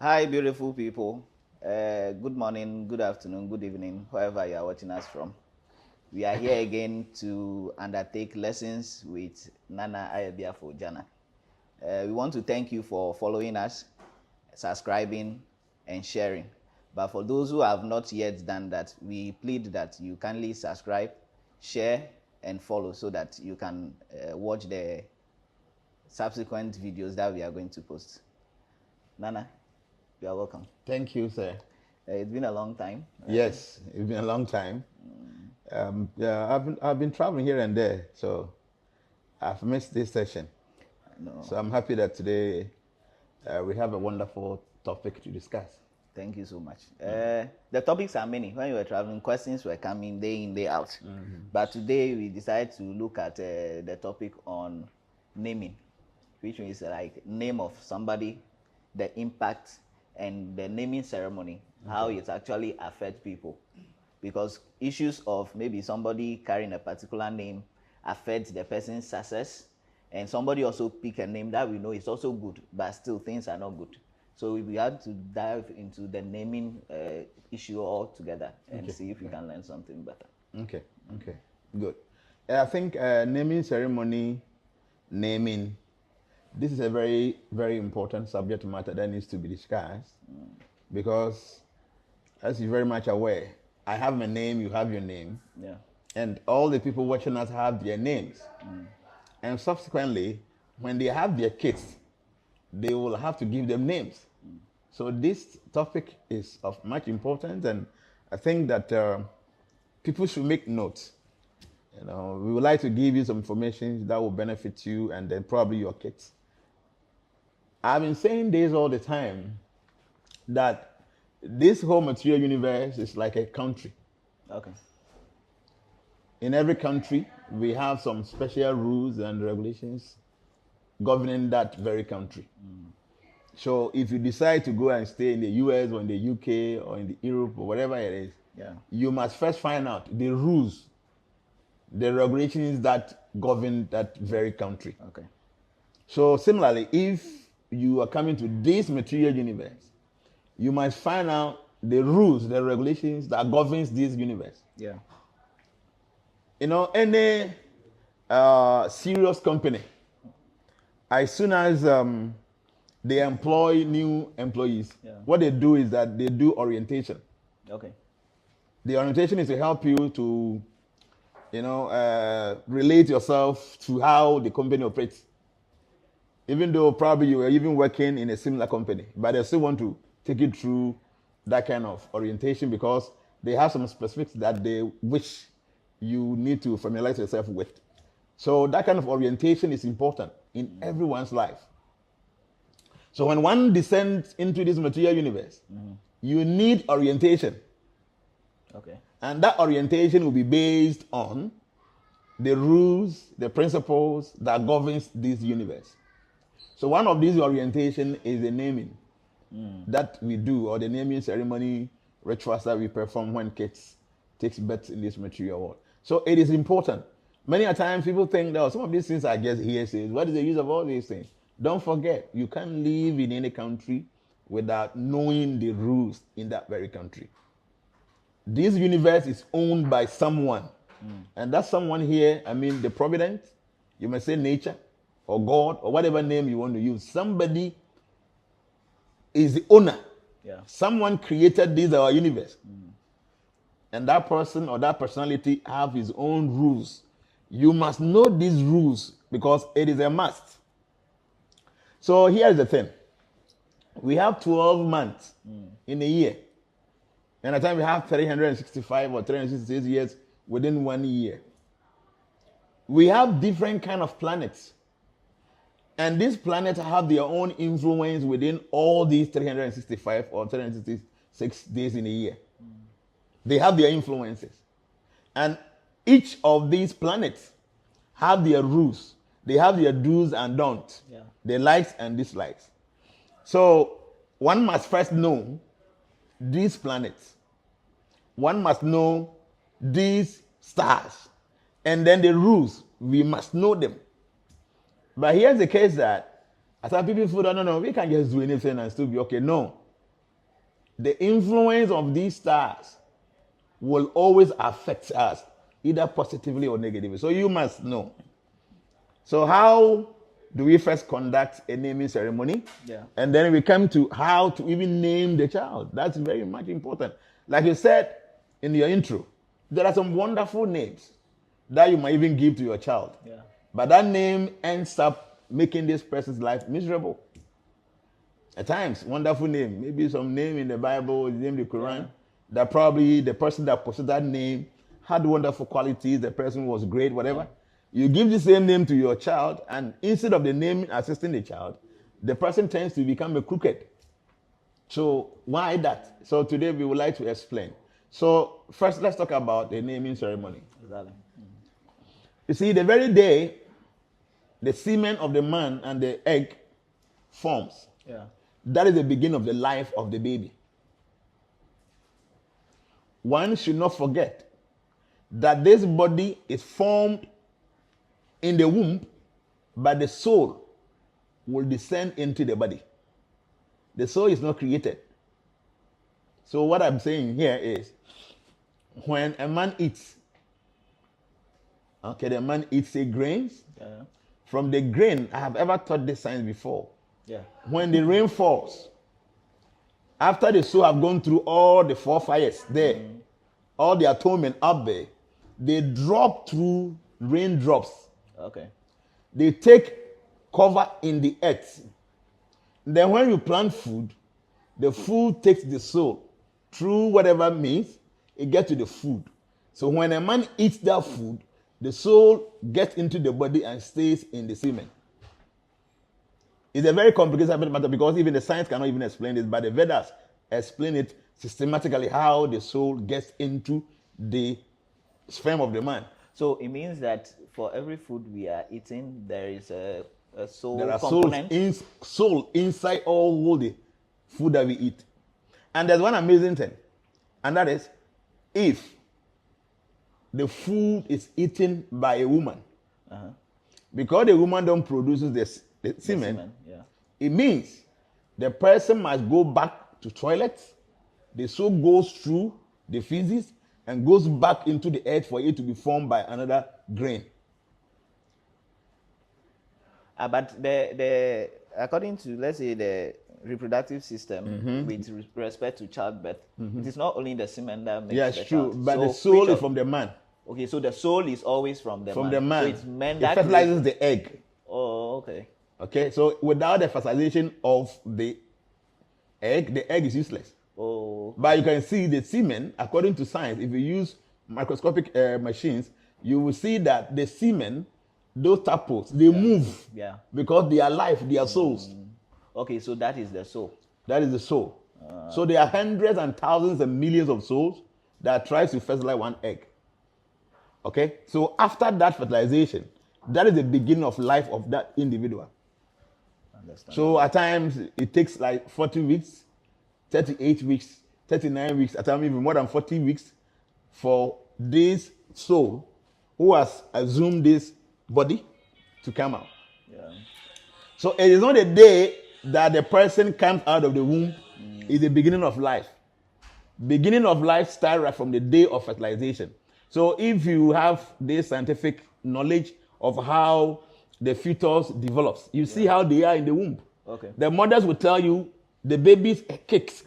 Hi, beautiful people. Good morning, good afternoon, good evening, wherever you are watching us from. We are here again to undertake lessons with Nana Ayabiafo Jana. We want to thank you for following us, subscribing, and sharing. But for those who have not yet done that, we plead that you kindly subscribe, share, and follow so that you can watch the subsequent videos that we are going to post. Nana, you are welcome. Thank you, sir. It's been a long time. Yes, it's been a long time. I've been traveling here and there, so I've missed this session. No, So I'm happy that today we have a wonderful topic to discuss. thank you so much. The topics are many. When you were traveling, questions were coming day in, day out. But today we decided to look at the topic on naming, which means like name of somebody, the impact, and the naming ceremony, how it actually affects people. Because issues of maybe somebody carrying a particular name affects the person's success, and somebody also pick a name that we know is also good, but still things are not good. So we had to dive into the naming issue altogether and see if we can learn something better. Okay, good. I think naming ceremony, this is a very, very important subject matter that needs to be discussed because, as you're very much aware, I have my name, you have your name, and all the people watching us have their names. And subsequently, when they have their kids, they will have to give them names. So this topic is of much importance, and I think that people should make notes. We would like to give you some information that will benefit you and then probably your kids. I've been saying this all the time, that this whole material universe is like a country. Okay. In every country, we have some special rules and regulations governing that very country. So if you decide to go and stay in the US or in the UK or in the Europe or whatever it is, you must first find out the rules, the regulations that govern that very country. Okay. So similarly, if you are coming to this material universe, you must find out the rules, the regulations that governs this universe. Yeah. Any serious company, as soon as they employ new employees, what they do is that they do orientation. Okay. The orientation is to help you to, relate yourself to how the company operates. Even though probably you are even working in a similar company, but they still want to take you through that kind of orientation because they have some specifics that they wish you need to familiarize yourself with. So that kind of orientation is important in everyone's life. So when one descends into this material universe, you need orientation. Okay. And that orientation will be based on the rules, the principles that governs this universe. So one of these orientation is the naming that we do, or the naming ceremony rituals that we perform when kids takes birth in this material world. So it is important. Many a times people think that some of these things are just hearsays. What is the use of all these things? Don't forget, you can't live in any country without knowing the rules in that very country. This universe is owned by someone. And that someone here, the providence, you may say nature, or God, or whatever name you want to use. Somebody is the owner. Yeah. Someone created this our universe. And that person or that personality have his own rules. You must know these rules because it is a must. So here's the thing. We have 12 months in a year. And at the time we have 365 or 366 years within 1 year. We have different kind of planets. And these planets have their own influence within all these 365 or 366 days in a year. They have their influences. And each of these planets have their rules. They have their do's and don'ts. Their likes and dislikes. So one must first know these planets. One must know these stars. And then the rules, we must know them. But here's the case that some people feel, no, we can't just do anything and still be okay. No. the influence of these stars will always affect us, either positively or negatively. So you must know. So how do we first conduct a naming ceremony? Yeah. And then we come to how to even name the child. That's very much important. Like you said in your intro, there are some wonderful names that you might even give to your child. Yeah. But that name ends up making this person's life miserable. At times, wonderful name, maybe some name in the Bible, the name in the Quran, that probably the person that posted that name had wonderful qualities, the person was great, whatever. You give the same name to your child, and instead of the name assisting the child, the person tends to become a crooked. So why that? So today we would like to explain. So first, let's talk about the naming ceremony. Exactly. You see, the very day the semen of the man and the egg forms, that is the beginning of the life of the baby. One should not forget that this body is formed in the womb, but the soul will descend into the body. The soul is not created. So what I'm saying here is, when a man eats, the man eats the grains. From the grain, I have ever taught this science before. When the rain falls, after the soul have gone through all the 4 fires there, all the atonement up there, they drop through raindrops. They take cover in the earth. Then when you plant food, the food takes the soul through whatever means, it gets to the food. So when a man eats that food, the soul gets into the body and stays in the semen. It's a very complicated matter because even the science cannot even explain this, but the Vedas explain it systematically how the soul gets into the sperm of the man. So it means that for every food we are eating, there is a soul there are component. Soul inside all the food that we eat. And there's one amazing thing, and that is, if the food is eaten by a woman, because the woman don't produce the semen, it means the person must go back to toilet, the soul goes through the feces and goes back into the earth for it to be formed by another grain. But the according to, let's say, the reproductive system with respect to childbirth, it is not only the semen that makes the true, child. but the soul is from the man. Okay, so the soul is always from the man. The man. So it's men it that fertilizes the egg. Oh, okay. Okay, so without the fertilization of the egg is useless. Oh. Okay. But you can see the semen, according to science, if you use microscopic machines, you will see that the semen, those tadpoles, they move. Because they are life, they are souls. Okay, so that is the soul. That is the soul. So there are hundreds and thousands and millions of souls that tries to fertilize one egg. Okay, so after that fertilization, that is the beginning of life of that individual. So at times it takes like 40 weeks, 38 weeks, 39 weeks, at times even more than 40 weeks for this soul who has assumed this body to come out. So it is not the day that the person comes out of the womb, it's the beginning of life. Beginning of life starts right from the day of fertilization. So if you have this scientific knowledge of how the fetus develops, you see how they are in the womb. The mothers will tell you the baby's kicks.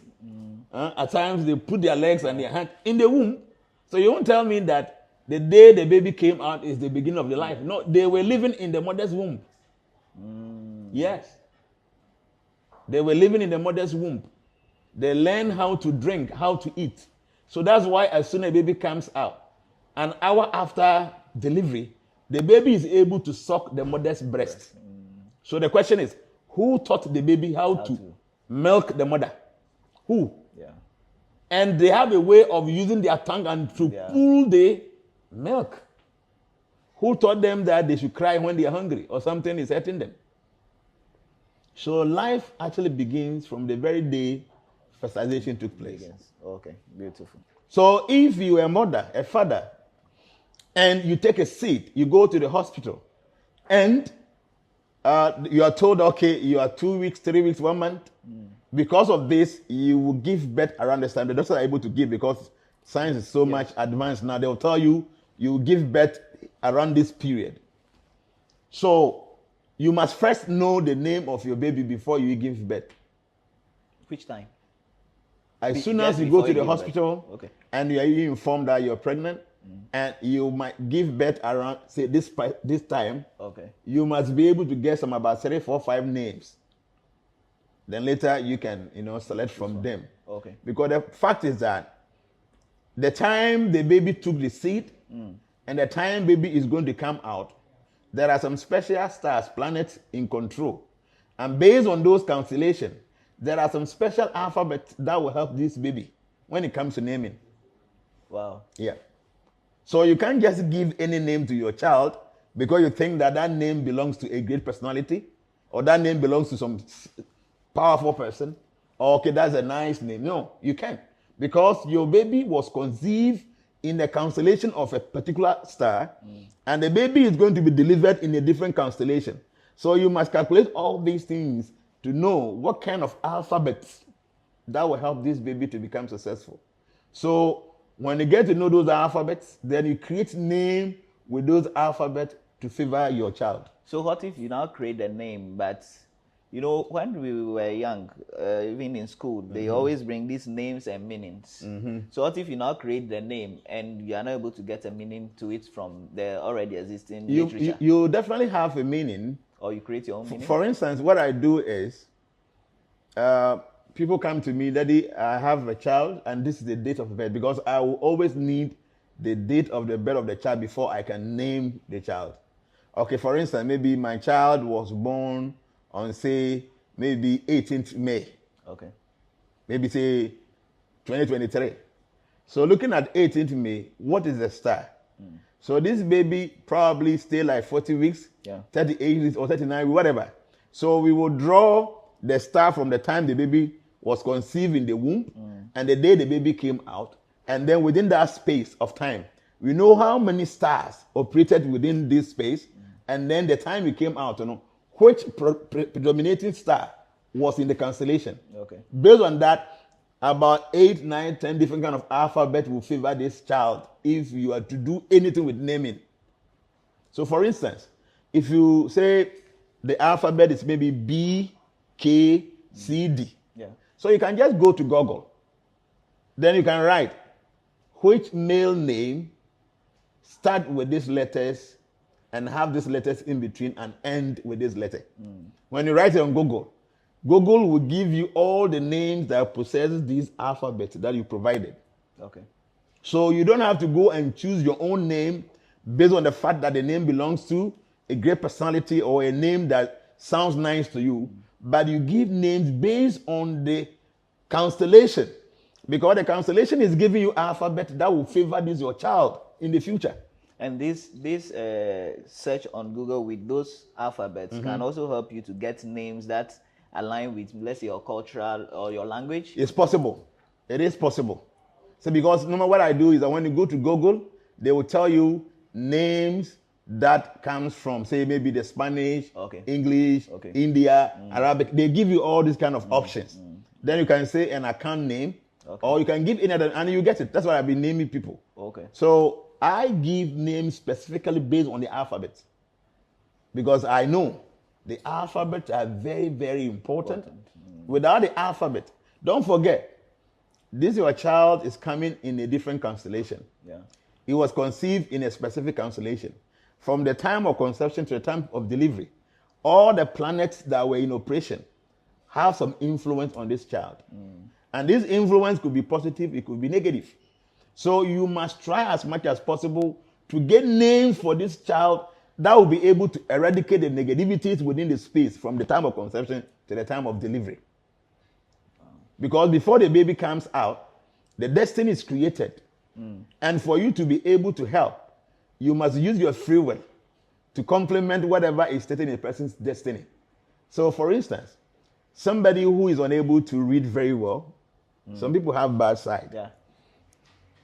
At times they put their legs and their hands in the womb. So you won't tell me that the day the baby came out is the beginning of the life. No, they were living in the mother's womb. Yes. They were living in the mother's womb. They learn how to drink, how to eat. So that's why as soon as a baby comes out, an hour after delivery, the baby is able to suck the mother's breast. So the question is, who taught the baby how to milk the mother? Who? And they have a way of using their tongue and to pull the milk. Who taught them that they should cry when they are hungry or something is hurting them? So life actually begins from the very day fertilization took place. Okay, beautiful. So if you are a mother, a father, and you take a seat, you go to the hospital, and you are told, okay, you are 2 weeks, 3 weeks, 1 month, Because of this, you will give birth around this time. The doctors are able to give because science is so much advanced now. They will tell you you will give birth around this period. So you must first know the name of your baby before you give birth. Which time? As soon as you go to the hospital and you are informed that you're pregnant and you might give birth around, say, this time, you must be able to get some about 3, 4, 5 names. Then later you can, select from them. Because the fact is that the time the baby took the seed and the time baby is going to come out, there are some special stars, planets in control. And based on those constellations, there are some special alphabets that will help this baby when it comes to naming. Wow. Yeah. So you can't just give any name to your child because you think that name belongs to a great personality or that name belongs to some powerful person. Or, okay, that's a nice name. No, you can't. Because your baby was conceived in the constellation of a particular star and the baby is going to be delivered in a different constellation. So you must calculate all these things to know what kind of alphabets that will help this baby to become successful. So when you get to know those alphabets, then you create name with those alphabets to favor your child. So what if you now create a name, but when we were young, even in school, they always bring these names and meanings. So what if you now create the name and you are not able to get a meaning to it from the already existing literature? You definitely have a meaning. Or you create your own meaning? For instance, what I do is, people come to me, Daddy, I have a child and this is the date of birth, because I will always need the date of the birth of the child before I can name the child. Okay, for instance, maybe my child was born on, say, maybe 18th May. Okay. Maybe, say, 2023. So looking at 18th May, what is the star? So this baby probably stay like 40 weeks, 38 weeks or 39 weeks, whatever. So we will draw the star from the time the baby was conceived in the womb and the day the baby came out. And then within that space of time, we know how many stars operated within this space. And then the time we came out, which predominating star was in the constellation. Okay. Based on that, about 8, 9, 10 different kind of alphabet will favor this child if you are to do anything with naming. So for instance, if you say the alphabet is maybe B, K, C, D. So you can just go to Google. Then you can write which male name start with these letters and have these letters in between and end with this letter. When you write it on Google, Google will give you all the names that possess these alphabets that you provided. Okay. So you don't have to go and choose your own name based on the fact that the name belongs to a great personality or a name that sounds nice to you, but you give names based on the constellation, because the constellation is giving you alphabet that will favor this your child in the future. And this search on Google with those alphabets can also help you to get names that align with, let's say, your cultural or your language? It's possible. It is possible. So because no matter what I do is that when you go to Google, they will tell you names that comes from, say, maybe the Spanish, English, India, Arabic. They give you all these kind of options. Then you can say an account name, or you can give any other, and you get it. That's why I've been naming people. So I give names specifically based on the alphabet, because I know the alphabet are very, very important. Without the alphabet, don't forget, this your child is coming in a different constellation. He was conceived in a specific constellation. From the time of conception to the time of delivery, all the planets that were in operation have some influence on this child. And this influence could be positive, it could be negative. So you must try as much as possible to get names for this child that will be able to eradicate the negativities within the space from the time of conception to the time of delivery. Because before the baby comes out, the destiny is created. And for you to be able to help, you must use your free will to complement whatever is stated in a person's destiny. So for instance, somebody who is unable to read very well, some people have bad sight.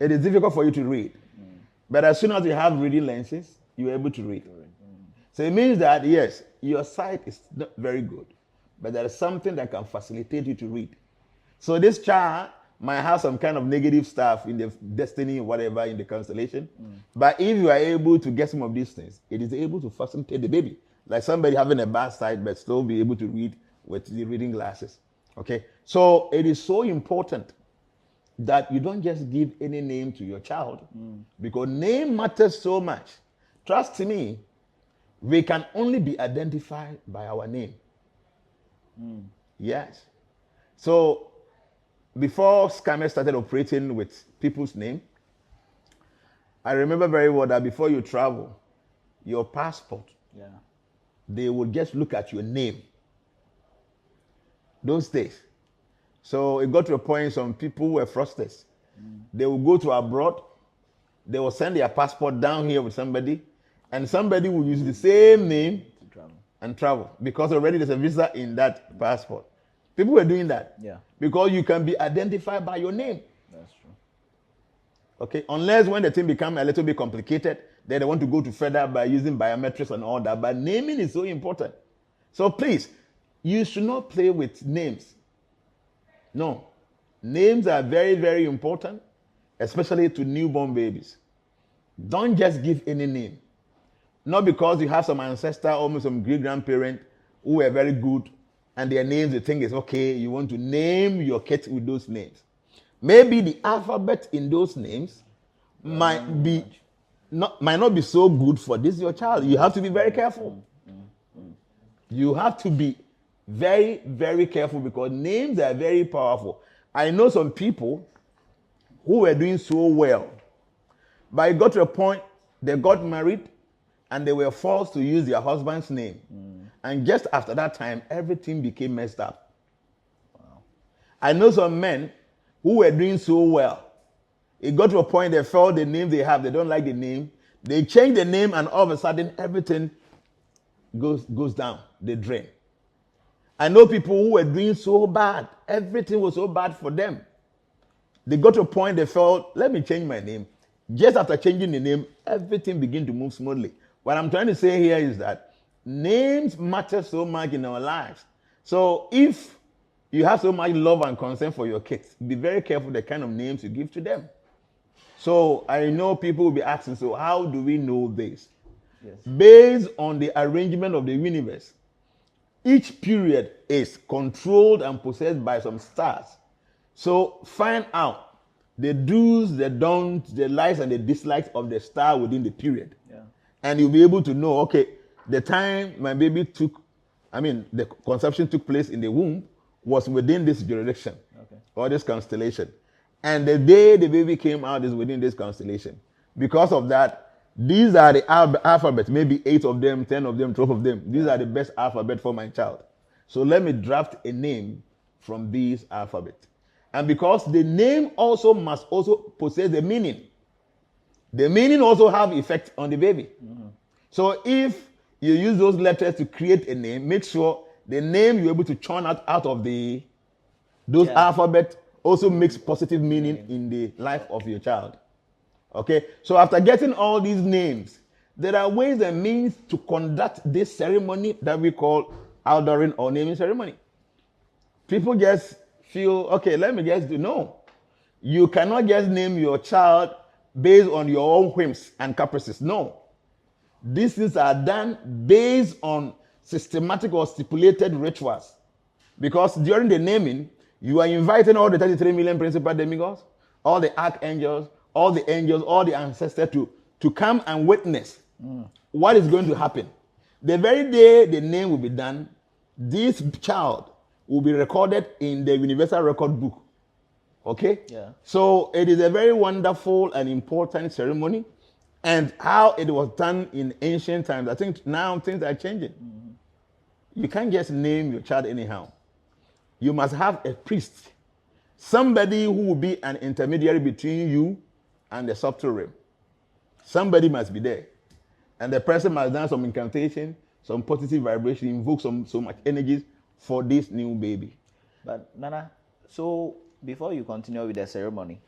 It is difficult for you to read. But as soon as you have reading lenses, you're able to read. So it means that, yes, your sight is not very good, but there is something that can facilitate you to read. So this child might have some kind of negative stuff in the destiny, whatever, in the constellation. But if you are able to get some of these things, it is able to facilitate the baby. Like somebody having a bad side, but still be able to read with the reading glasses. Okay? So it is so important that you don't just give any name to your child, because name matters so much. Trust me, we can only be identified by our name. Yes. So before scammers started operating with people's name, I remember very well that before you travel, your passport, they would just look at your name. Those days. So it got to a point some people were fraudsters. They will go to abroad, they will send their passport down here with somebody, and somebody will use the same name and travel because already there's a visa in that passport. People were doing that. Yeah. Because you can be identified by your name. That's true. Okay. Unless when the thing becomes a little bit complicated, then they want to go to further by using biometrics and all that. But naming is so important. So please, you should not play with names. No. Names are very, very important, especially to newborn babies. Don't just give any name. Not because you have some ancestor or some great-grandparent who were very good and their names, the thing is, okay, you want to name your kid with those names. Maybe the alphabet in those names might not be so good for this your child. You have to be very careful. You have to be very, very careful because names are very powerful. I know some people who were doing so well, but it got to a point they got married and they were forced to use their husband's name. And just after that time, everything became messed up. Wow. I know some men who were doing so well. It got to a point they felt the name they have, they don't like the name. They change the name and all of a sudden everything goes down, they drain. I know people who were doing so bad. Everything was so bad for them. They got to a point they felt, let me change my name. Just after changing the name, everything began to move smoothly. What I'm trying to say here is that names matter so much in our lives. So if you have so much love and concern for your kids, be very careful the kind of names you give to them. So I know people will be asking, so how do we know this? Yes. Based on the arrangement of the universe, each period is controlled and possessed by some stars. So find out the do's, the don'ts, the likes and the dislikes of the star within the period. Yeah. And you'll be able to know, okay, the time my baby the conception took place in the womb was within this jurisdiction, or this constellation. And the day the baby came out is within this constellation. Because of that, these are the alphabets, maybe 8 of them, 10 of them, 12 of them. These are the best alphabet for my child. So let me draft a name from these alphabets. And because the name also must also possess the meaning. The meaning also have effect on the baby. So if you use those letters to create a name, make sure the name you're able to churn out of those alphabet also makes positive meaning in the life of your child. Okay? So after getting all these names, there are ways and means to conduct this ceremony that we call outdooring or naming ceremony. People just feel, okay, let me just do. No. You cannot just name your child based on your own whims and caprices. No. These things are done based on systematic or stipulated rituals. Because during the naming, you are inviting all the 33 million principal demigods, all the archangels, all the angels, all the ancestors to come and witness what is going to happen. The very day the name will be done, this child will be recorded in the Universal Record Book. Okay? Yeah. So it is a very wonderful and important ceremony. And how it was done in ancient times, I think now things are changing. You can't just name your child anyhow. You must have a priest, somebody who will be an intermediary between you and the subtle realm. Somebody must be there. And the person must do some incantation, some positive vibration, invoke so much energies for this new baby. But Nana, so before you continue with the ceremony,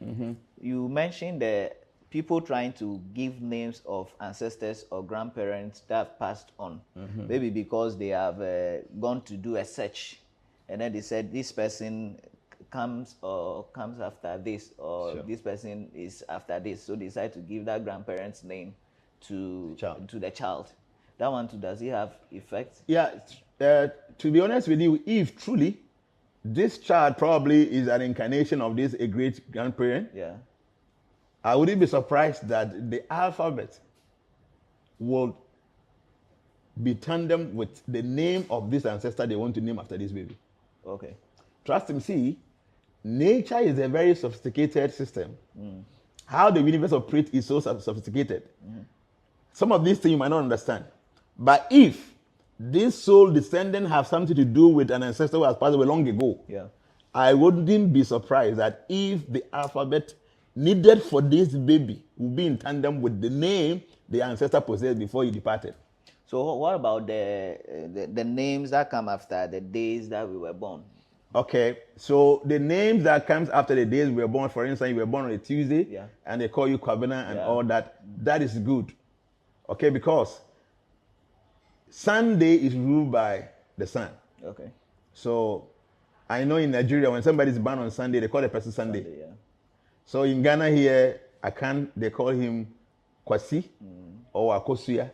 you mentioned the people trying to give names of ancestors or grandparents that have passed on, maybe because they have gone to do a search and then they said this person comes after this, or Sure. this person is after this, so they decide to give that grandparent's name to the child. That one too, does it have effect? Yeah, to be honest with you, if truly this child probably is an incarnation of this a great grandparent, Yeah. I wouldn't be surprised that the alphabet will be tandem with the name of this ancestor they want to name after this baby. Okay. Trust him, see, nature is a very sophisticated system. How the universe operates is so sophisticated. Some of these things you might not understand. But if this soul descendant have something to do with an ancestor who has passed away long ago, Yeah. I wouldn't be surprised that if the alphabet needed for this baby will be in tandem with the name the ancestor possessed before he departed. So what about the names that come after the days that we were born? Okay, so the names that comes after the days we were born, for instance, you were born on a Tuesday, Yeah. and they call you Kwabena and Yeah. all that, that is good. Okay, because Sunday is ruled by the sun. Okay. So I know in Nigeria, when somebody is born on Sunday, they call the person Sunday. Yeah. So in Ghana here, they call him Kwasi or Akosuya.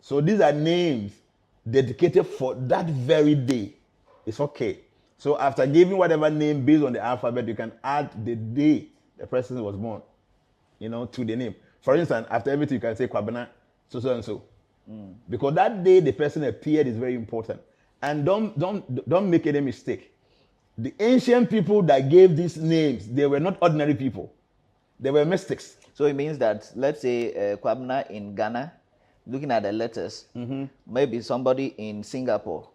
So these are names dedicated for that very day. It's okay. So after giving whatever name based on the alphabet, you can add the day the person was born, to the name. For instance, after everything, you can say Kwabena, so and so. Because that day the person appeared is very important. And don't make any mistake. The ancient people that gave these names, they were not ordinary people. They were mystics. So it means that, let's say, Kwabena in Ghana, looking at the letters, maybe somebody in Singapore,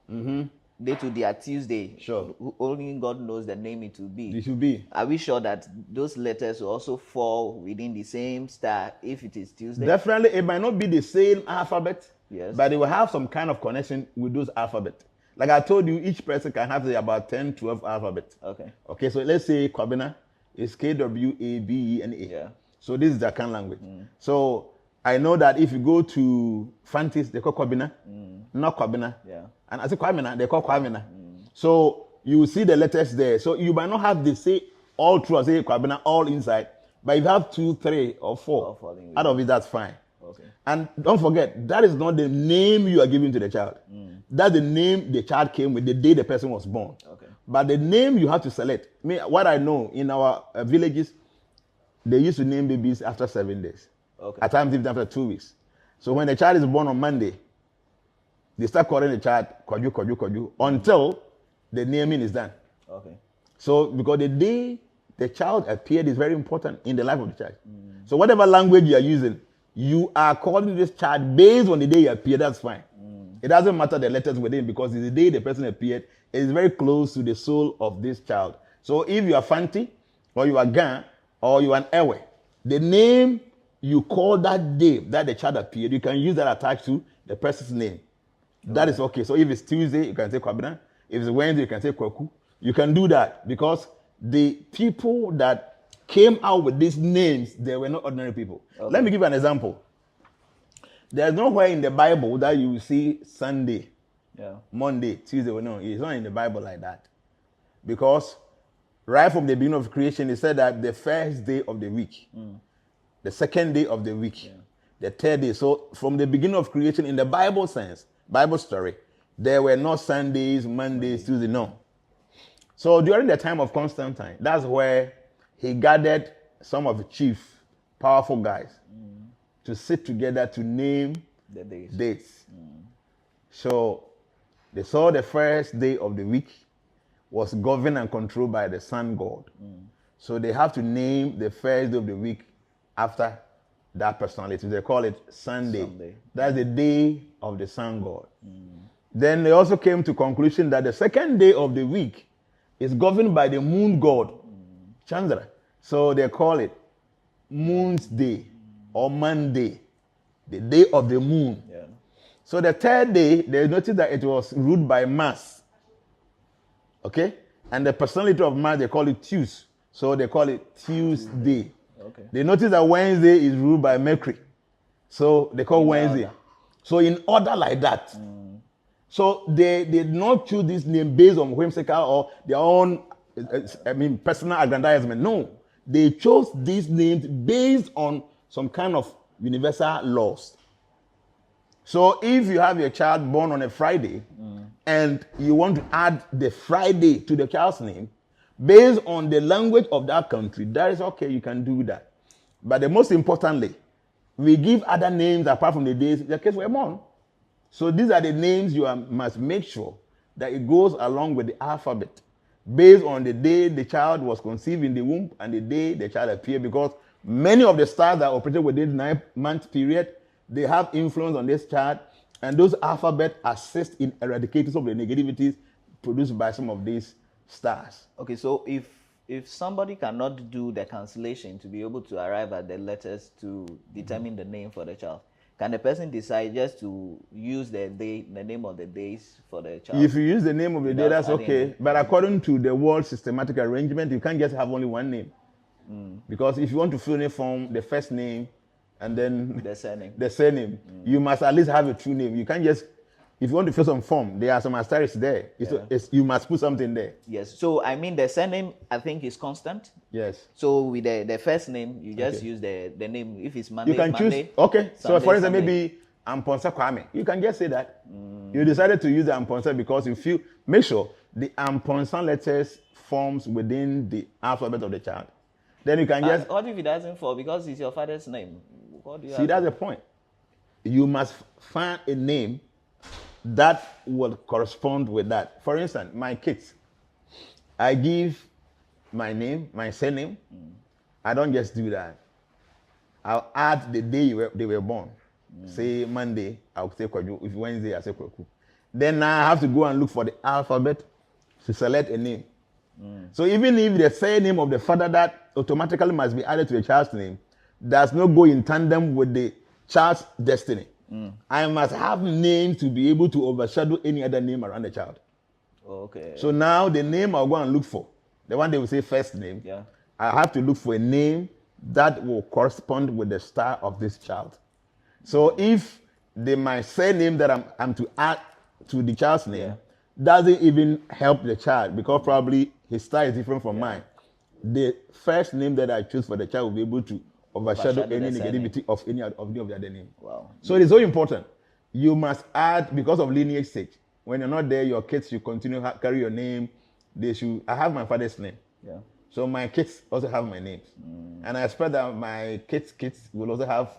they to their Tuesday. Sure. Only God knows the name it will be. It should be. Are we sure that those letters will also fall within the same star if it is Tuesday? Definitely, it might not be the same alphabet, Yes. but they will have some kind of connection with those alphabets. Like I told you, each person can have about 10, 12 alphabets. Okay. Okay, so let's say Kwabena is Kwabena. Yeah. So this is the Akan language. So I know that if you go to Fantis, they call Kwabena, not Kwabena. Yeah. And I say Kwamena, they call Kwamena. So you will see the letters there. So you might not have the say all through, I say Kwabena, all inside. But if you have 2, 3, or 4, out of it, that's fine. Okay. And don't forget, that is not the name you are giving to the child. That's the name the child came with the day the person was born. Okay. But the name you have to select. What I know, in our villages, they used to name babies after 7 days. Okay. At times even after 2 weeks. So when the child is born on Monday, they start calling the child Kwaju until the naming is done. Okay. So because the day the child appeared is very important in the life of the child. So whatever language you are using, you are calling this child based on the day he appeared, that's fine. It doesn't matter the letters within because it's the day the person appeared. It is very close to the soul of this child. So if you are Fanti, or you are Gan, or you are an Ewe, the name you call that day that the child appeared, you can use that attached to the person's name. That is okay. So if it's Tuesday, you can say Kwabena. If it's Wednesday, you can say Kwaku. You can do that because the people that came out with these names, they were not ordinary people. Okay. Let me give you an example. There's nowhere in the Bible that you will see Sunday, Monday, Tuesday. No, it's not in the Bible like that. Because right from the beginning of creation, it said that the first day of the week, the second day of the week, the third day. So from the beginning of creation, in the Bible sense, Bible story, there were no Sundays, Mondays, Tuesdays, no. So during the time of Constantine, that's where he gathered some of the chief, powerful guys to sit together to name The days. dates. So they saw the first day of the week was governed and controlled by the sun god. So they have to name the first day of the week after that personality. They call it Sunday. That's the day of the sun god. Then they also came to conclusion that the second day of the week is governed by the moon god, Chandra. So they call it Moon's Day or Monday, the day of the moon. Yeah. So the third day, they noticed that it was ruled by Mars. Okay? And the personality of Mars, they call it Tues. So they call it Tuesday. Okay. They noticed that Wednesday is ruled by Mercury. So they call Wednesday. So in order like that. So they did not choose this name based on whimsical or their own, personal aggrandizement. No, they chose these names based on some kind of universal laws. So if you have your child born on a Friday and you want to add the Friday to the child's name, based on the language of that country, that is okay, you can do that. But the most importantly, we give other names apart from the days the kids were born. So these are the names you must make sure that it goes along with the alphabet based on the day the child was conceived in the womb and the day the child appeared, because many of the stars that operated within the 9-month period, they have influence on this child, and those alphabet assist in eradicating some of the negativities produced by some of these stars. Okay, so if somebody cannot do the cancellation to be able to arrive at the letters to determine the name for the child, can the person decide just to use the name of the days for the child? If you use the name of the day, that's okay. But according to the world systematic arrangement, you can't just have only one name. Because if you want to fill in form, the first name and then the surname, you must at least have a true name. You can't just, if you want to fill some form, there are some asterisks there. You must put something there. Yes. So I mean, the surname I think is constant. Yes. So with the first name, you just use the name. If it's Monday, you can Monday, choose. Okay. Sunday, so for instance, Sunday. maybe Amponsa Kwame. You can just say that. You decided to use the Amponsa because you feel. Make sure the Amponsa letters forms within the alphabet of the child. Then you can just. What if it doesn't fall because it's your father's name? What do you See, that's the point. You must find a name that will correspond with that. For instance, my kids, I give my name, my surname. I don't just do that. I'll add the day they were born. Say Monday, I'll say Kwaju. If Wednesday, I say Kwaku. Then I have to go and look for the alphabet to select a name. So even if the surname of the father that automatically must be added to the child's name does not go in tandem with the child's destiny, I must have names to be able to overshadow any other name around the child. Okay. So now the name I'll go and look for, the one they will say first name, I have to look for a name that will correspond with the star of this child. So if my surname that I'm to add to the child's name doesn't even help the child, because probably his star is different from mine, the first name that I choose for the child will be able to overshadow any negativity of any of the other name. Wow. So it is so important. You must add, because of lineage sake. When you're not there, your kids should continue carry your name. They should. I have my father's name. Yeah. So my kids also have my names, and I expect that my kids will also have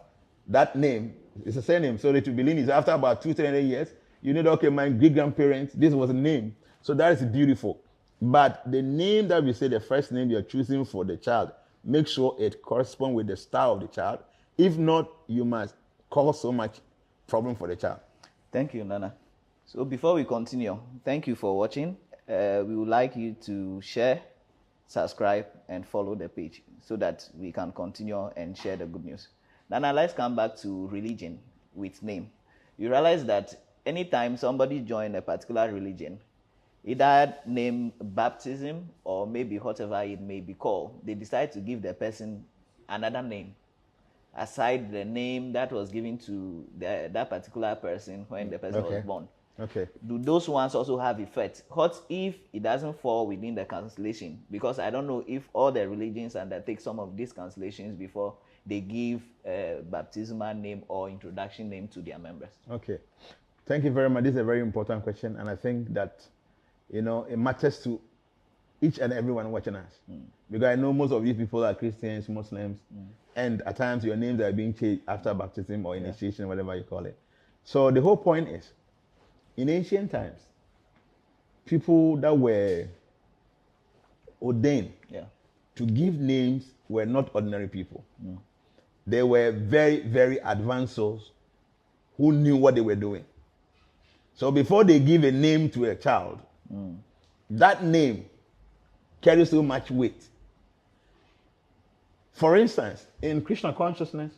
that name. It's the same name, so it will be lineage. After about 200-300 years, you need, okay, my great grandparents, this was a name. So that is beautiful. But the name that we say, the first name you're choosing for the child, make sure it corresponds with the star of the child. If not, you must cause so much problem for the child. Thank you, Nana. So before we continue, thank you for watching. We would like you to share, subscribe, and follow the page so that we can continue and share the good news. Nana, let's come back to religion with name. You realize that anytime somebody joins a particular religion, either name baptism or maybe whatever it may be called, they decide to give the person another name aside the name that was given to that particular person when the person was born. Okay. Do those ones also have effect? What if it doesn't fall within the cancellation? Because I don't know if all the religions undertake some of these cancellations before they give a baptismal name or introduction name to their members. Okay. Thank you very much. This is a very important question, and I think that it matters to each and everyone watching us. Because I know most of these people are Christians, Muslims, and at times your names are being changed after baptism or initiation, whatever you call it. So the whole point is, in ancient times, people that were ordained to give names were not ordinary people. They were very, very advanced souls who knew what they were doing. So before they give a name to a child, that name carries so much weight. For instance, in Krishna consciousness,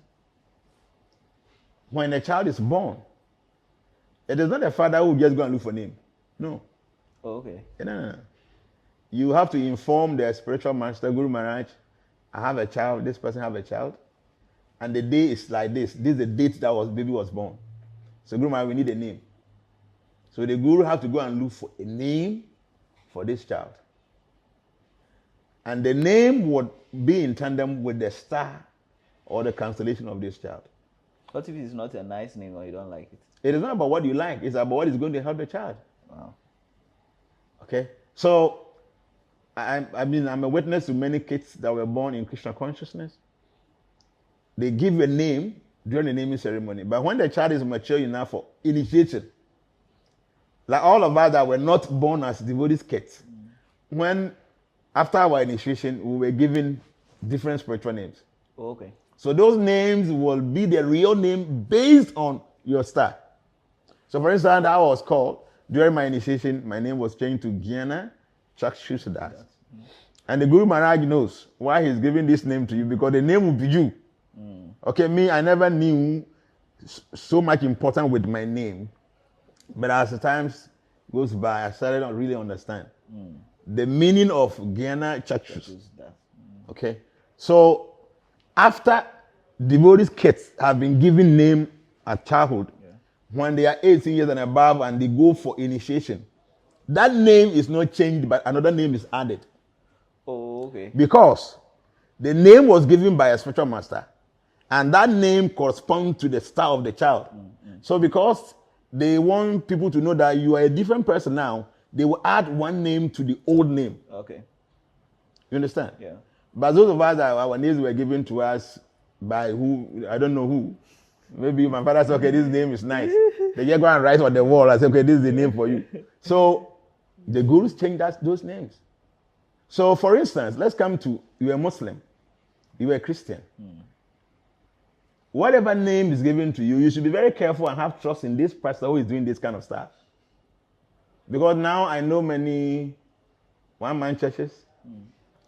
when a child is born, it is not a father who just go and look for name. No. Oh, okay. No. You have to inform the spiritual master, Guru Maharaj, I have a child, this person have a child, and the day is like this. This is the date that baby was born. So Guru Maharaj, we need a name. So the guru have to go and look for a name for this child. And the name would be in tandem with the star or the constellation of this child. What if it's not a nice name or you don't like it? It is not about what you like, it's about what is going to help the child. Wow. Okay? So, I'm a witness to many kids that were born in Krishna consciousness. They give a name during the naming ceremony. But when the child is mature enough for initiation, like all of us that were not born as devotees kids, when after our initiation, we were given different spiritual names. Oh, okay. So those names will be the real name based on your star. So for instance, I was called, during my initiation, my name was changed to Gyana Chakshusdas. And the Guru Maharaj knows why he's giving this name to you, because the name will be you. Okay, me, I never knew so much important with my name. But as the times goes by, I started to really understand the meaning of Gyana Chakshus. Okay, so after devotees kids have been given name at childhood, when they are 18 years and above and they go for initiation, that name is not changed, but another name is added. Oh, okay. Because the name was given by a spiritual master, and that name corresponds to the star of the child. So because they want people to know that you are a different person now, they will add one name to the old name. Okay. You understand? Yeah. But those of us that our names were given to us by who, I don't know who. Maybe my father said, okay, this name is nice. They just go and write on the wall. I said, okay, this is the name for you. So the gurus changed those names. So for instance, let's come to, you are a Muslim, you are a Christian. Whatever name is given to you, you should be very careful and have trust in this pastor who is doing this kind of stuff. Because now I know many one-man churches.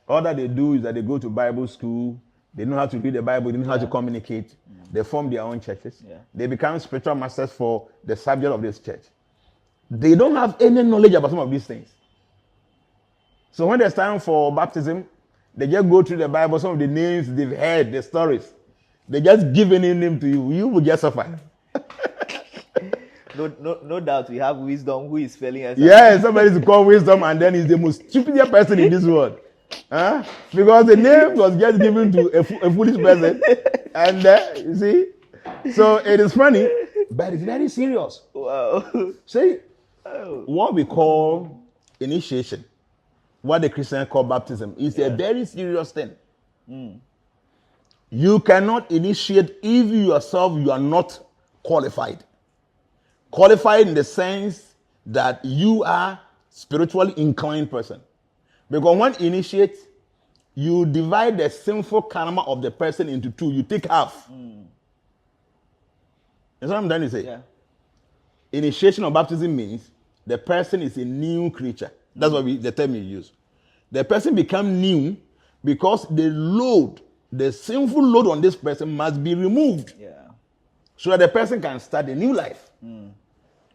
All that they do is that they go to Bible school, they know how to read the Bible, they know how to communicate, they form their own churches. They become spiritual masters for the subject of this church. They don't have any knowledge about some of these things. So when it's time for baptism, they just go through the Bible, some of the names they've heard, the stories. They just give any name to you, you will just suffer. No doubt we have wisdom who is failing us. Yeah, somebody's called wisdom and then he's the most stupid person in this world. Huh? Because the name was just given to a foolish person. And you see? So it is funny, but it's very serious. Wow. See, what we call initiation, what the Christians call baptism, is a very serious thing. You cannot initiate if you yourself you are not qualified. Qualified in the sense that you are spiritually inclined person. Because when you initiate, you divide the sinful karma of the person into two. You take half. That's what I'm trying to say. Yeah. Initiation of baptism means the person is a new creature. That's what the term you use. The person becomes new because the sinful load on this person must be removed. Yeah. So that the person can start a new life.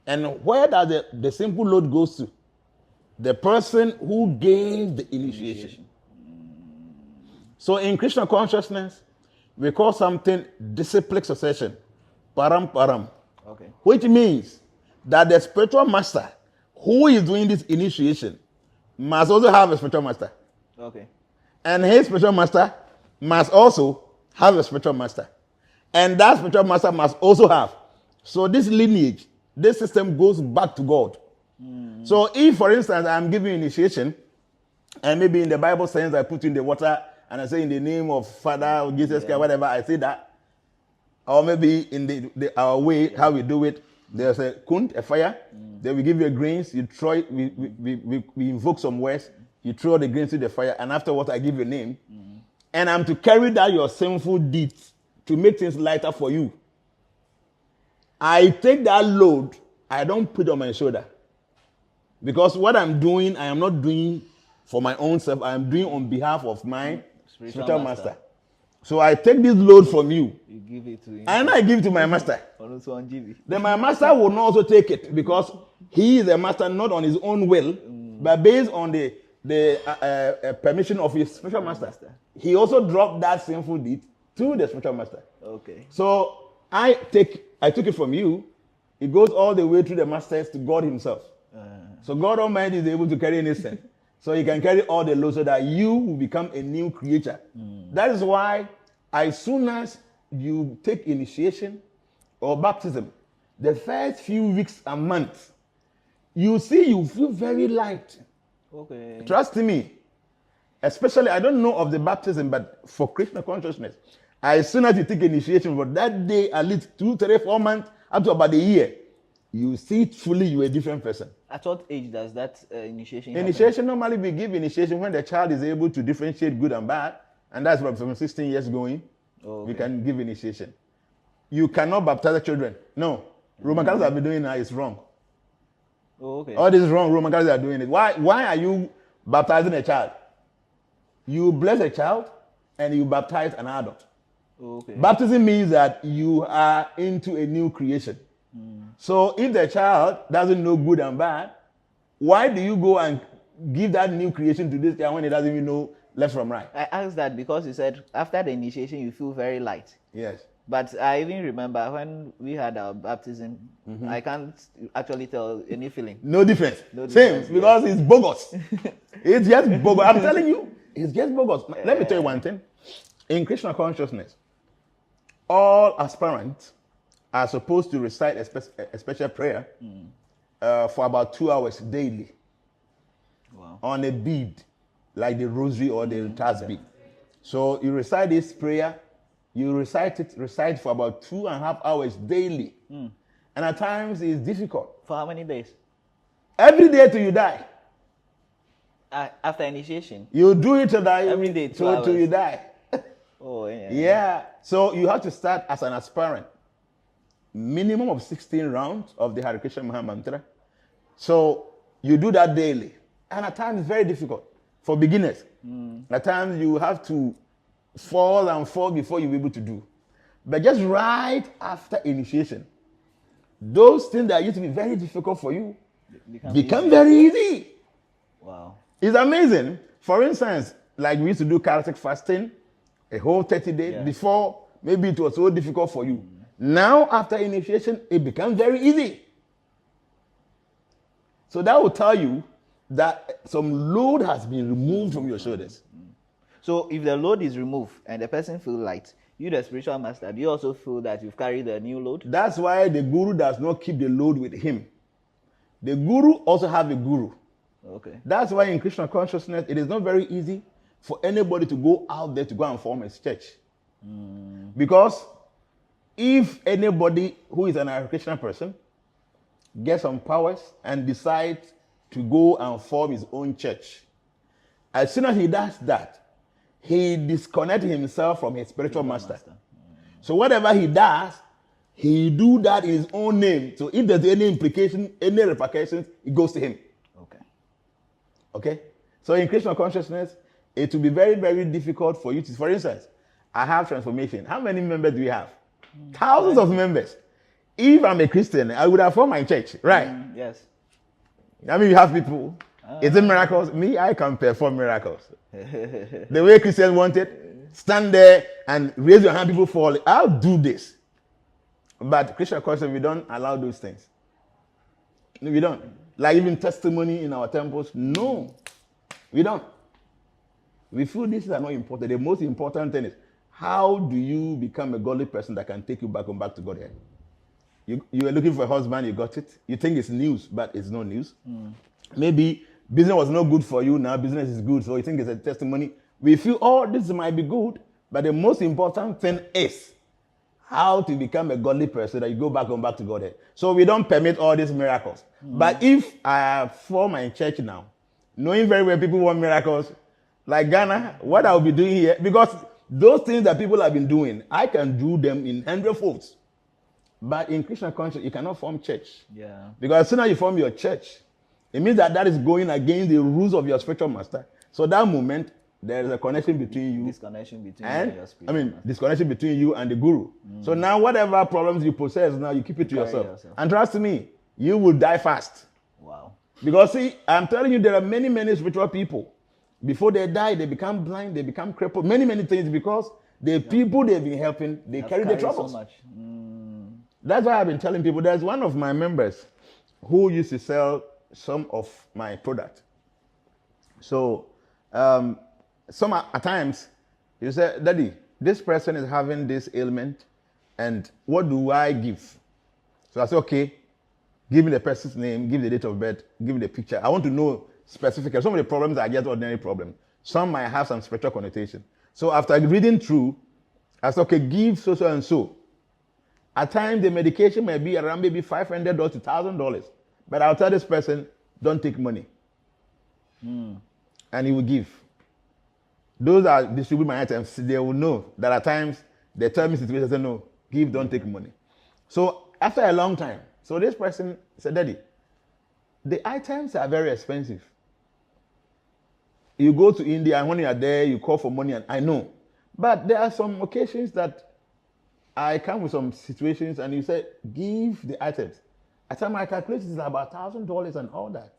And where does the simple load goes to? The person who gave the initiation. So in Krishna consciousness, we call something disciplic succession. Param. Okay. Which means that the spiritual master who is doing this initiation must also have a spiritual master. Okay. And his spiritual master must also have a spiritual master. And that spiritual master must also have. So this lineage, this system goes back to God. So if, for instance, I'm giving our and maybe in the Bible sense I put in the water and I say in the name of Father or Jesus Christ, whatever, I say that. Or maybe in our way, how we do it, there's a kunt, a fire. Then we give you a grains, you throw it, we invoke some words, you throw the grains to the fire, and afterwards I give you a name. And I'm to carry down your sinful deeds to make things lighter for you. I take that load, I don't put it on my shoulder. Because what I'm doing, I am not doing for my own self, I am doing on behalf of my spiritual master. So I take this load from you. You give it to him. And I give it to my master. Then my master will not also take it because he is a master not on his own will, but based on the permission of his spiritual master. He also dropped that sinful deed to the spiritual master. Okay. So I took it from you, It goes all the way through the masters to God himself. So God Almighty is able to carry any sin. So he can carry all the load so that you will become a new creature. That is why as soon as you take initiation or baptism, the first few weeks and months, you feel very light. Okay. Trust me. Especially, I don't know of the baptism, but for Krishna consciousness, as soon as you take initiation, for that day, at least 2, 3, 4 months, up to about a year, you see it fully, you're a different person. At what age does that initiation Initiation, normally we give initiation when the child is able to differentiate good and bad, and that's from 16 years going, we can give initiation. You cannot baptize the children. No. Roman Catholics have been doing that, it's wrong. All this is wrong, Roman Catholics are doing it. Why are you baptizing a child? You bless a child and you baptize an adult. Baptism means that you are into a new creation. So if the child doesn't know good and bad, why do you go and give that new creation to this child when he doesn't even know left from right? I asked that because you said after the initiation you feel very light. Yes. But I even remember when we had our baptism, I can't actually tell any feeling. No difference. Same, because it's bogus. It's just bogus. I'm telling you, it's just bogus. Let me tell you one thing. In Krishna consciousness, all aspirants are supposed to recite a special prayer for about 2 hours daily on a bead, like the rosary or the tasbih. So you recite this prayer, you recite for about 2.5 hours daily. And at times it's difficult. For how many days? Every day till you die. After initiation? You do it till every day, till you die. Yeah. So you have to start as an aspirant. Minimum of 16 rounds of the Hare Krishna Maha Mantra. So you do that daily. And at times it's very difficult for beginners. At times you have to fall and fall before you're able to do. But just right after initiation, those things that used to be very difficult for you become very easy. Wow. It's amazing. For instance, like we used to do Kartik fasting, a whole 30 days. Before, maybe it was so difficult for you. Now, after initiation, it becomes very easy. So that will tell you that some load has been removed from your shoulders. So if the load is removed and the person feels light, you, the spiritual master, do you also feel that you've carried a new load? That's why the guru does not keep the load with him. The guru also have a guru. That's why in Krishna consciousness, it is not very easy for anybody to go out there to go and form a church. Because if anybody who is an Hare Krishna person gets some powers and decides to go and form his own church, as soon as he does that, he disconnects himself from his spiritual master. So whatever he does, he do that in his own name. So if there's any implication, any repercussions, it goes to him. Okay? So in Krishna consciousness, it will be very, very difficult for you to, for instance, I have transformation. How many members do we have? Thousands of members. If I'm a Christian, I would have formed my church, right? Yes. I mean, you have people. Is it miracles? Me, I can perform miracles. The way Christians want it, stand there and raise your hand, people fall. I'll do this. But Krishna consciousness, we don't allow those things. We don't. Like even testimony in our temples, no, we don't. We feel these are not important. The most important thing is, how do you become a godly person that can take you back to Godhead? You were looking for a husband, you got it. You think it's news, but it's no news. Maybe business was not good for you, now business is good, so you think it's a testimony. We feel, oh, this might be good, but the most important thing is how to become a godly person that you go back to Godhead. So we don't permit all these miracles. But if I form my church now, knowing very well people want miracles, like Ghana, what I'll be doing here, because those things that people have been doing, I can do them in 100-folds. But in Krishna consciousness, you cannot form church. Because as soon as you form your church, it means that is going against the rules of your spiritual master. So that moment, there is a connection between you. Disconnection between you and your spiritual master. Disconnection between you and the guru. So now whatever problems you possess, now you keep it to yourself. And trust me, you will die fast. Wow. Because see, I'm telling you, there are many, many spiritual people. Before they die, they become blind, they become crippled, many, many things, because the people they've been helping, they carry the troubles. So much. That's why I've been telling people. There's one of my members who used to sell some of my product. So some at times you say, Daddy, this person is having this ailment, and what do I give? So I say, okay, give me the person's name, give the date of birth, give me the picture. I want to know specifically. Some of the problems are just ordinary problems. Some might have some spiritual connotation. So after reading through, I said, okay, give so and so. At times, the medication may be around maybe $500 to $1,000. But I'll tell this person, don't take money. And he will give. Those that distribute my items, they will know that at times, they tell me situations, they say, no, give, don't take money. So after a long time, so this person said, Daddy, the items are very expensive. You go to India, and when you are there, you call for money, and I know. But there are some occasions that I come with some situations, and you say, give the items. At time I calculate it's about $1,000 and all that.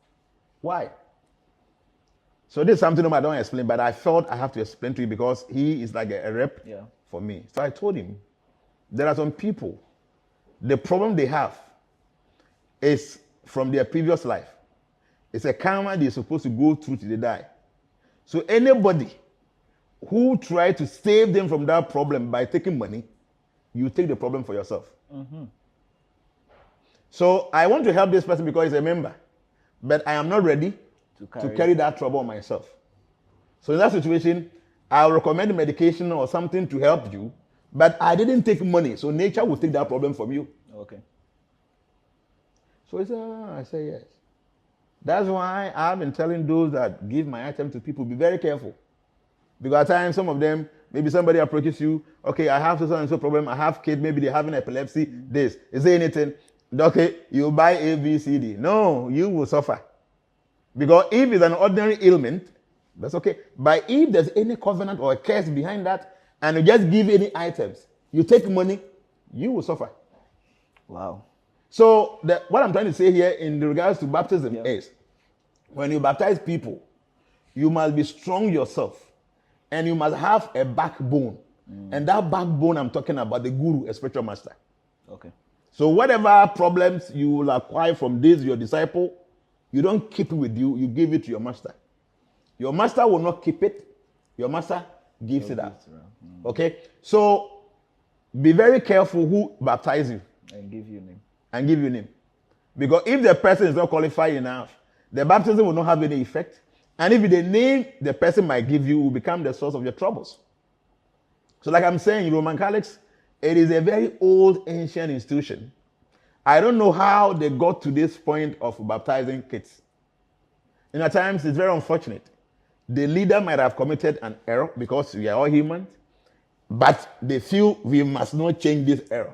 Why? So this is something I don't explain, but I felt I have to explain to you because he is like a rep for me. So I told him, there are some people, the problem they have is from their previous life. It's a karma they're supposed to go through till they die. So anybody who try to save them from that problem by taking money, you take the problem for yourself. So I want to help this person because he's a member, but I am not ready to carry that trouble on myself. So in that situation, I'll recommend medication or something to help you, but I didn't take money, so nature will take that problem from you. Okay. So he said, I say yes. That's why I've been telling those that give my item to people, be very careful. Because at times, some of them, maybe somebody approaches you, okay, I have so and so problem, I have kids, maybe they're having epilepsy, this. Is there anything? Okay, you buy A, B, C, D. No, you will suffer. Because if it's an ordinary ailment, that's okay. But if there's any covenant or a curse behind that, and you just give any items, you take money, you will suffer. Wow. So what I'm trying to say here in regards to baptism is, when you baptize people, you must be strong yourself, and you must have a backbone. And that backbone I'm talking about, the guru, a spiritual master. Okay. So whatever problems you will acquire from this, your disciple, you don't keep it with you, you give it to your master. Your master will not keep it, your master gives it out. Okay? So be very careful who baptize you. And give you name. And give you name. Because if the person is not qualified enough, the baptism will not have any effect. And if the name the person might give you will become the source of your troubles. So like I'm saying, Roman Catholics, it is a very old, ancient institution. I don't know how they got to this point of baptizing kids. And at times, it's very unfortunate. The leader might have committed an error because we are all humans, but they feel we must not change this error.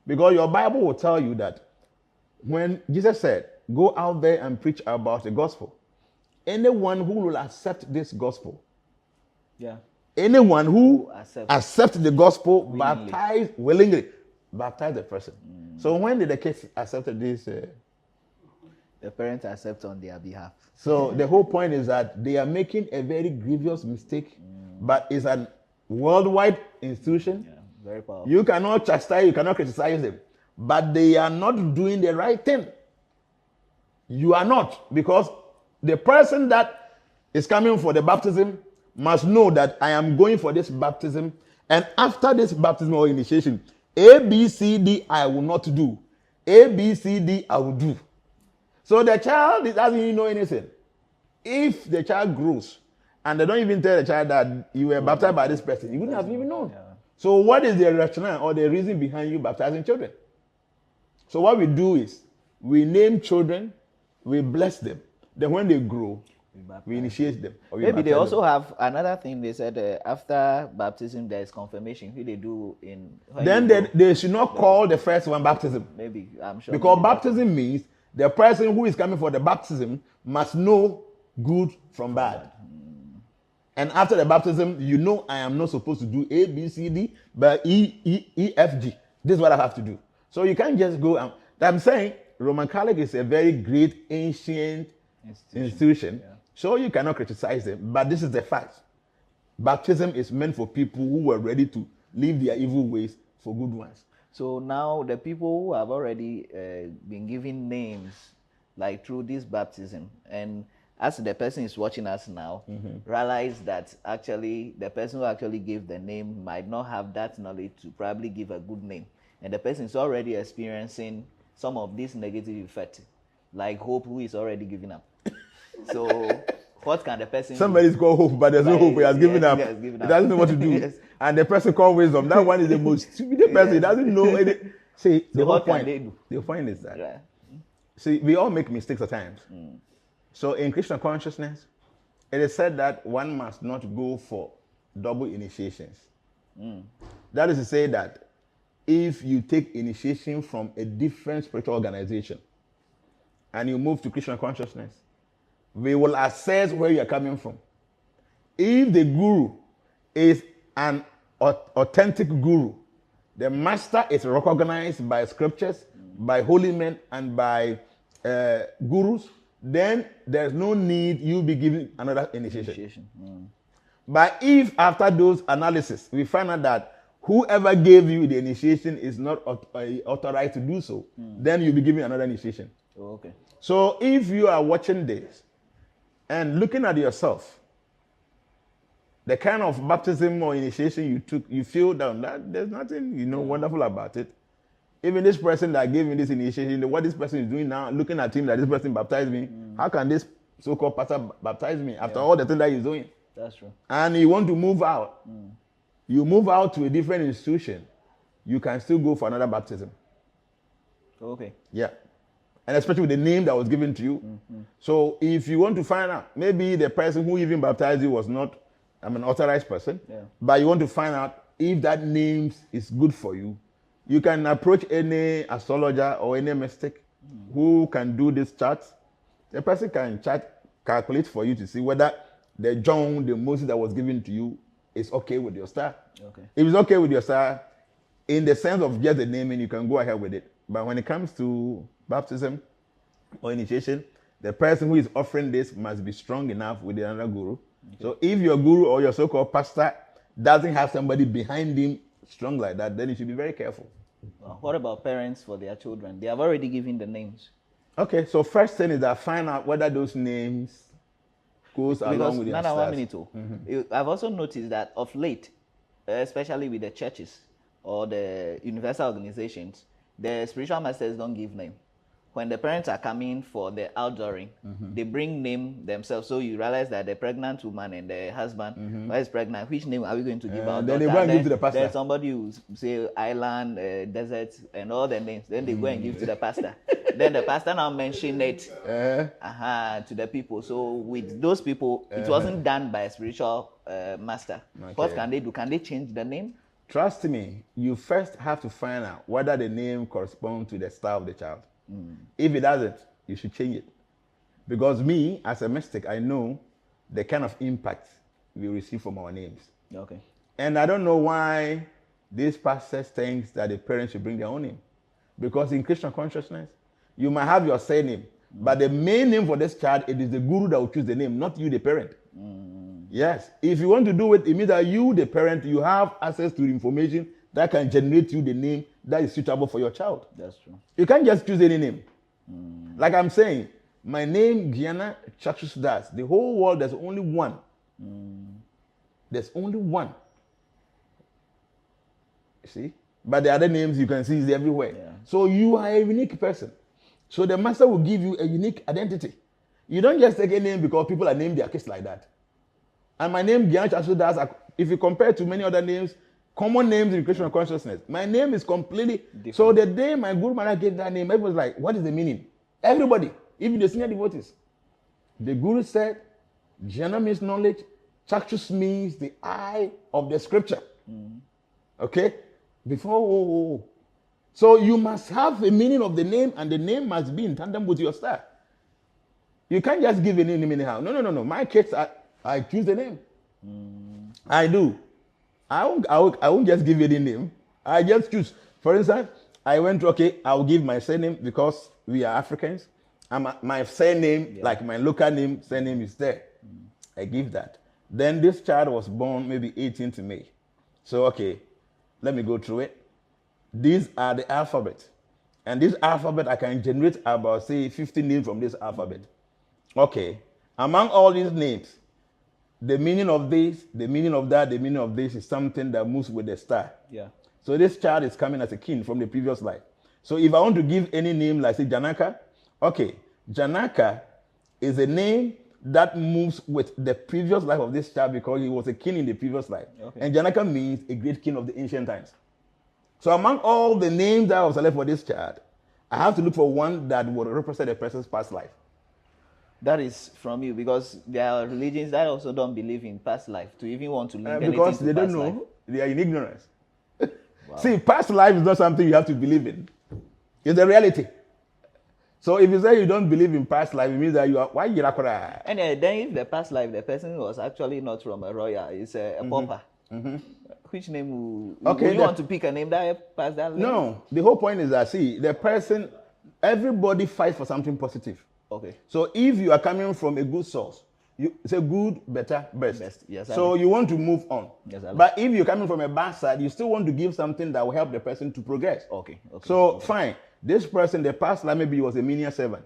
Because your Bible will tell you that when Jesus said, go out there and preach about the gospel, anyone who will accept this gospel, anyone who accepts the gospel, willingly, baptize the person. So when did the kids accept this? The parents accept on their behalf. So the whole point is that they are making a very grievous mistake, but it's a worldwide institution. Yeah, very powerful. You cannot chastise, you cannot criticize them, but they are not doing the right thing. You are not, because the person that is coming for the baptism must know that I am going for this baptism, and after this baptism or initiation, A, B, C, D, I will not do. A, B, C, D, I will do. So the child doesn't even know anything. If the child grows and they don't even tell the child that you were baptized by this person, you wouldn't have even known. Yeah. So what is the rationale or the reason behind you baptizing children? So what we do is we name children, we bless them. Then when they grow, we initiate them. Maybe they also have another thing. They said after baptism there is confirmation. Who they do in. Then they should not call the first one baptism. Maybe I'm sure. Because baptism means the person who is coming for the baptism must know good from bad. And after the baptism, you know I am not supposed to do A, B, C, D, but E, F, G. This is what I have to do. So you can't just go. I'm saying Roman Catholic is a very great ancient institution. Yeah. So you cannot criticize them, but this is the fact. Baptism is meant for people who were ready to leave their evil ways for good ones. So now the people who have already been given names, like through this baptism, and as the person is watching us now, realize that actually the person who actually gave the name might not have that knowledge to probably give a good name, and the person is already experiencing some of this negative effect, like Hope, who is already giving up. So what can the person Somebody's do? called Hope, but there's no hope. He has given up. He has given He up. doesn't know what to do. Yes. And the person called Wisdom. That one is the most stupid person. He doesn't know any. See, So the whole what can point. they do? The point is that. Yeah. See, we all make mistakes at times. So in Christian consciousness, it is said that one must not go for double initiations. That is to say that if you take initiation from a different spiritual organization and you move to Christian consciousness, we will assess where you are coming from. If the guru is an authentic guru, the master is recognized by scriptures, by holy men, and by gurus, then there's no need you be given another initiation. But if after those analysis, we find out that whoever gave you the initiation is not authorized to do so, then you'll be given another initiation. Oh, okay. So if you are watching this and looking at yourself, the kind of baptism or initiation you took, you feel down that there's nothing, wonderful about it. Even this person that gave me this initiation, what this person is doing now, looking at him that this person baptized me, how can this so-called pastor baptize me after all the things that he's doing? That's true. And you want to move out. You move out to a different institution, you can still go for another baptism. Okay. Yeah. And especially with the name that was given to you. So if you want to find out, maybe the person who even baptized you was not an authorized person, but you want to find out if that name is good for you, you can approach any astrologer or any mystic who can do this chart. The person can calculate for you to see whether the John, the Moses that was given to you is okay with your star. Okay. If it's okay with your star, in the sense of just the naming, you can go ahead with it. But when it comes to baptism or initiation, the person who is offering this must be strong enough with another guru. Okay. So if your guru or your so-called pastor doesn't have somebody behind him strong like that, then you should be very careful. What about parents for their children? They have already given the names. Okay, so first thing is that find out whether those names goes along with your stars. 1 minute. I've also noticed that of late, especially with the churches or the universal organizations, the spiritual masters don't give name. When the parents are coming for the outdooring, they bring name themselves. So you realize that the pregnant woman and the husband is pregnant. Which name are we going to give our then daughter? They go and give to the pastor. Then somebody will say island, desert, and all the names. Then they go and give to the pastor. Then the pastor now mention it to the people. So with those people, it wasn't done by a spiritual master. Okay. What can they do? Can they change the name? Trust me, you first have to find out whether the name corresponds to the star of the child. If it doesn't, you should change it. Because me, as a mystic, I know the kind of impact we receive from our names. Okay. And I don't know why these pastors think that the parents should bring their own name. Because in Christian consciousness, you might have your surname, but the main name for this child, it is the guru that will choose the name, not you, the parent. Yes. If you want to do it, it means that you, the parent, you have access to the information that can generate you the name that is suitable for your child. That's true. You can't just choose any name. Like I'm saying, my name, Gianna Chakshus Das. The whole world, there's only one. There's only one. See? But the other names you can see is everywhere. Yeah. So you are a unique person. So the master will give you a unique identity. You don't just take a name because people are named their kids like that. And my name, Gianna Chakshus Das, if you compare to many other names, common names in Christian consciousness, my name is completely different. So the day my Guru Maharaj gave that name, everyone was like, what is the meaning? Everybody, even the senior devotees. The Guru said, Jnana means knowledge, Chakshus means the eye of the scripture. Okay? Before, so you must have a meaning of the name, and the name must be in tandem with your star. You can't just give a name anyhow. No. My kids, I choose the name. I do. I won't just give you any name. I just choose. For instance, I went to, I'll give my surname because we are Africans. And my surname, like my local name, surname is there. I give that. Then this child was born maybe 18th May. So, let me go through it. These are the alphabet. And this alphabet, I can generate about, say, 50 names from this alphabet. Okay. Among all these names, the meaning of this, the meaning of that, the meaning of this is something that moves with the star. Yeah. So this child is coming as a king from the previous life. So if I want to give any name, like say Janaka, okay, Janaka is a name that moves with the previous life of this child because he was a king in the previous life. Okay. And Janaka means a great king of the ancient times. So among all the names that I was selected for this child, I have to look for one that would represent a person's past life. That is from you, because there are religions that also don't believe in past life to even want to link anything because to they don't past know, life. they are in ignorance. Wow. See, past life is not something you have to believe in. It's a reality. So if you say you don't believe in past life, it means that you are, why you are. And then if the past life, the person was actually not from a royal, it's a pauper. Which name would you want to pick a name that passed that name? No, the whole point is that, see, the person, everybody fights for something positive. Okay. So if you are coming from a good source, it's a good, better, best. Yes, so you want to move on. Yes, but if you're coming from a bad side, you still want to give something that will help the person to progress. Okay. So fine. This person, the past life, maybe he was a menial servant.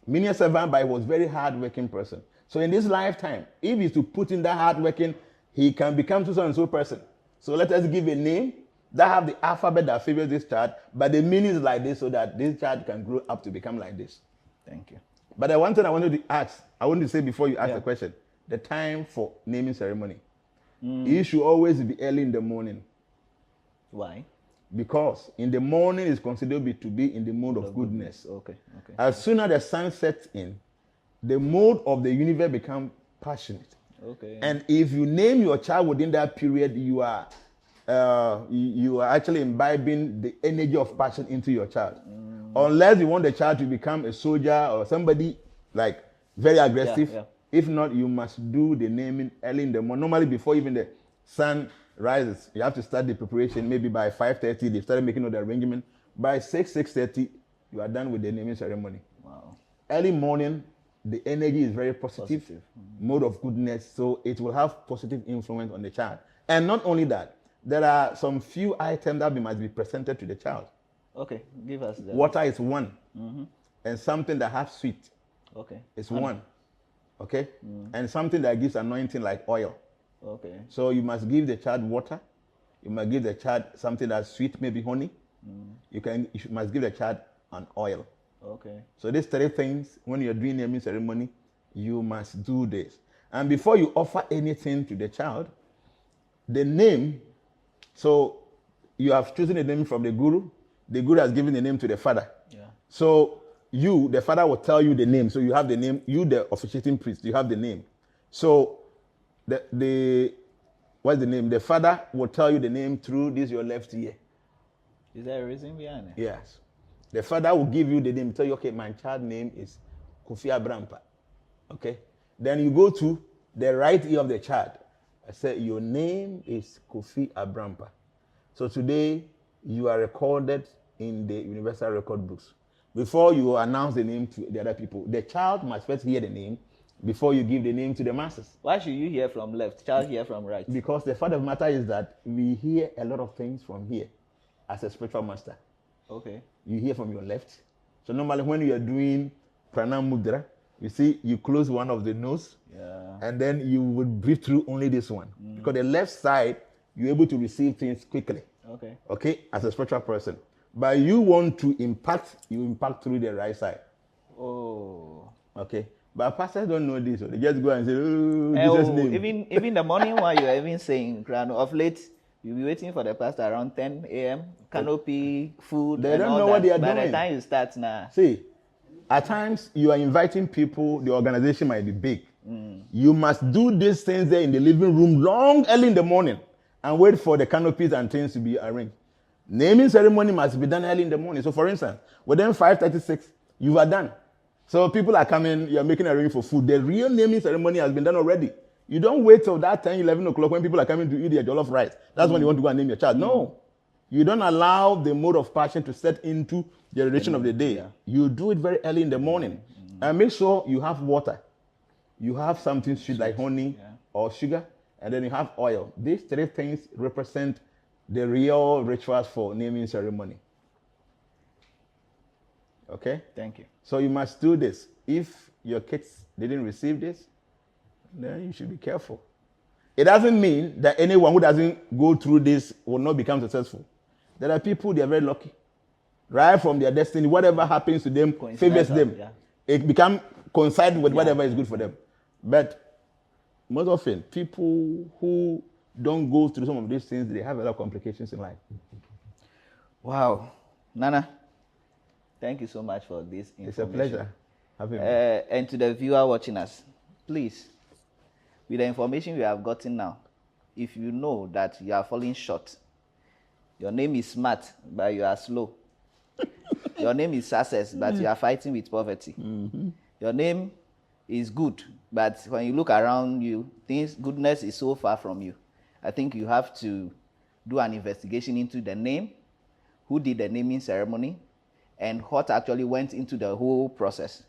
Menial servant, but he was a very hard-working person. So in this lifetime, if he's to put in that hard-working, he can become so and so person. So let us give a name that have the alphabet that favors this child, but the meaning is like this, so that this child can grow up to become like this. Thank you. But the one thing I wanted to ask, I wanted to say before you ask the question, the time for naming ceremony. It should always be early in the morning. Why? Because in the morning is considered to be in the mode of goodness. Okay. As soon as the sun sets in, the mode of the universe becomes passionate. Okay. And if you name your child within that period, you are actually imbibing the energy of passion into your child. Unless you want the child to become a soldier or somebody like very aggressive. Yeah. If not, you must do the naming early in the morning. Normally before even the sun rises, you have to start the preparation. Maybe by 5:30, they started making all the arrangement. By 6:30, you are done with the naming ceremony. Wow. Early morning, the energy is very positive. Mode of goodness, so it will have positive influence on the child. And not only that, there are some few items that must be presented to the child. Okay, give us that. Water is one, and something that has sweet. Okay. Is one. Okay, and something that gives anointing like oil. Okay. So you must give the child water. You must give the child something that's sweet, maybe honey. You must give the child an oil. Okay. So these three things, when you're doing naming ceremony, you must do this. And before you offer anything to the child, the name. So you have chosen a name from the guru. The guru has given the name to the father. Yeah. So you, the father, will tell you the name. So you have the name. You, the officiating priest, you have the name. So what's the name? The father will tell you the name through this your left ear. Is there a reason behind it? Yes. The father will give you the name. Tell you, okay, my child name is Kofi Abrampa. Okay. Then you go to the right ear of the child. I say your name is Kofi Abrampa. So today you are recorded in the universal record books. Before you announce the name to the other people, the child must first hear the name before you give the name to the masses. Why should you hear from left, child hear from right? Because the fact of the matter is that we hear a lot of things from here as a spiritual master. Okay. You hear from your left. So normally when you are doing pranam mudra, you see you close one of the nose, and then you would breathe through only this one. Because the left side, you're able to receive things quickly. Okay, as a spiritual person. But you want to impact, you impact through the right side. Oh. Okay. But pastors don't know this. So they just go and say, oh, Jesus' name. Even the morning while you are even saying, of late, you'll be waiting for the pastor around 10 a.m., canopy, food, they and don't all know that. what they are By doing. the time you start now. See, at times you are inviting people, the organization might be big. You must do these things there in the living room long early in the morning and wait for the canopies and things to be arranged. Naming ceremony must be done early in the morning. So for instance, within 5:36, you are done. So people are coming, you're making arrangements for food. The real naming ceremony has been done already. You don't wait till that 10, 11 o'clock when people are coming to eat their jollof rice. That's when you want to go and name your child. No. You don't allow the mode of passion to set into the duration of the day. Yeah. You do it very early in the morning. And make sure you have water. You have something sweet like honey or sugar. And then you have oil. These three things represent the real rituals for naming ceremony. Okay? Thank you. So you must do this. If your kids didn't receive this, then you should be careful. It doesn't mean that anyone who doesn't go through this will not become successful. There are people, they are very lucky. Right from their destiny, whatever happens to them favors them. Yeah. It become coincide with whatever is good for them. But most often, people who don't go through some of these things, they have a lot of complications in life. Wow. Nana, thank you so much for this information. It's a pleasure having me. And to the viewer watching us, please, with the information we have gotten now, if you know that you are falling short, your name is smart, but you are slow. Your name is success, but you are fighting with poverty. Mm-hmm. Your name is good, but when you look around you, goodness is so far from you. I think you have to do an investigation into the name, who did the naming ceremony, and what actually went into the whole process.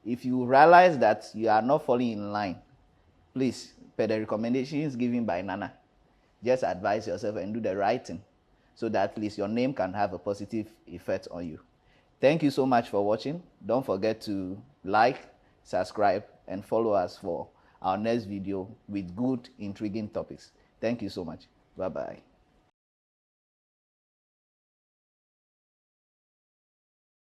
If you realize that you are not falling in line, please, per the recommendations given by Nana, just advise yourself and do the right thing so that at least your name can have a positive effect on you. Thank you so much for watching. Don't forget to like, subscribe, and follow us for our next video with good, intriguing topics. Thank you so much. Bye-bye.